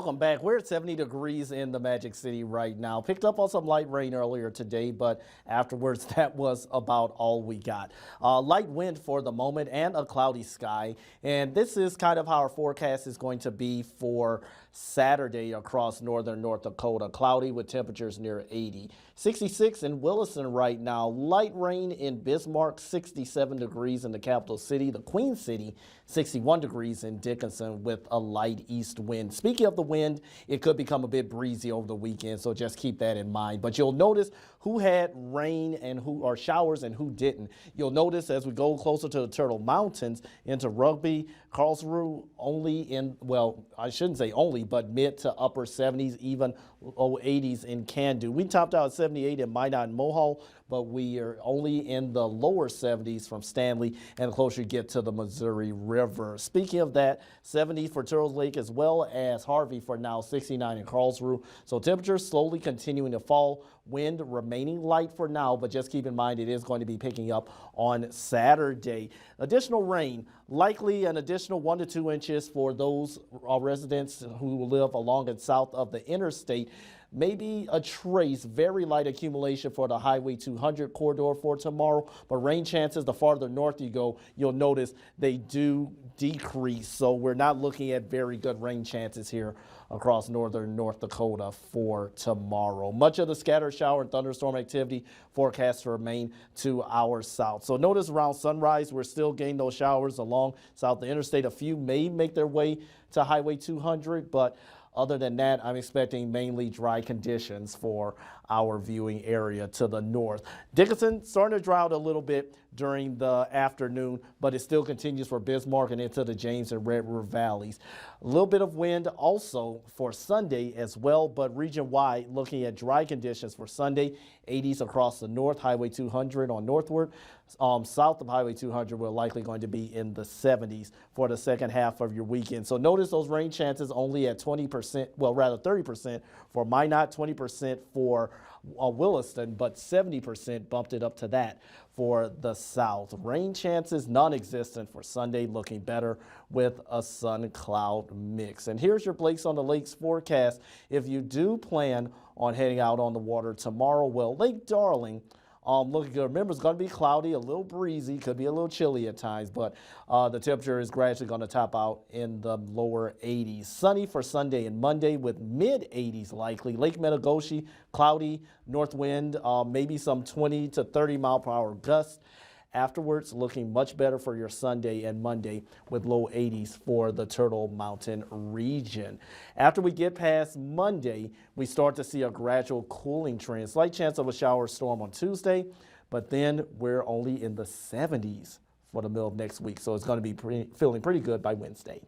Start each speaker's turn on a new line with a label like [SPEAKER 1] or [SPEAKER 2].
[SPEAKER 1] Welcome back. We're at 70 degrees in the Magic City right now. Picked up on some light rain earlier today, but afterwards that was about all we got. Light wind for the moment and a cloudy sky. And this is kind of how our forecast is going to be for Saturday across northern North Dakota. Cloudy with temperatures near 80. 66 in Williston right now. Light rain in Bismarck, 67 degrees in the capital city. The Queen City, 61 degrees in Dickinson with a light east wind. Speaking of the wind, it could become a bit breezy over the weekend, so just keep that in mind. But you'll notice who had rain and who or showers and who didn't. You'll notice as we go closer to the Turtle Mountains into Rugby, Karlsruhe only in, well, I shouldn't say only, but mid to upper 70s, even low 80s in Candu. We topped out at 78 in Minot and Mohall, but we are only in the lower 70s from Stanley and the closer you get to the Missouri River. Speaking of that, 70 for Turtles Lake as well as Harvey for now, 69 in Karlsruhe. So temperatures slowly continuing to fall. Wind remaining light for now, but just keep in mind it is going to be picking up on Saturday. Additional rain, likely an additional 1 to 2 inches for those residents who live along and south of the interstate. Maybe a trace, very light accumulation for the Highway 200 corridor for tomorrow, but rain chances, the farther north you go, you'll notice they do decrease. So we're not looking at very good rain chances here across northern North Dakota for tomorrow. Much of the scattered shower and thunderstorm activity forecast to remain to our south. So notice around sunrise, we're still getting those showers along south the interstate. A few may make their way to Highway 200, but other than that, I'm expecting mainly dry conditions for our viewing area to the north. Dickinson starting to dry out a little bit during the afternoon, but it still continues for Bismarck and into the James and Red River valleys. A little bit of wind also for Sunday as well, but region-wide looking at dry conditions for Sunday. 80s across the north, Highway 200 on northward. South of Highway 200, we're likely going to be in the 70s for the second half of your weekend. So notice those rain chances only at 20%, well, rather 30% for Minot, 20% for Williston, but 70% bumped it up to that for the south. Rain chances non-existent for Sunday, looking better with a sun-cloud mix. And here's your Blake's on the Lakes forecast. If you do plan on heading out on the water tomorrow, well, Lake Darling, looking good. Remember, it's going to be cloudy, a little breezy, could be a little chilly at times, but the temperature is gradually going to top out in the lower 80s. Sunny for Sunday and Monday with mid-80s likely. Lake Metagoshi, cloudy, north wind, maybe some 20 to 30 mile per hour gusts. Afterwards, looking much better for your Sunday and Monday with low 80s for the Turtle Mountain region. After we get past Monday, we start to see a gradual cooling trend. Slight chance of a shower or storm on Tuesday, but then we're only in the 70s for the middle of next week. So it's going to be feeling pretty good by Wednesday.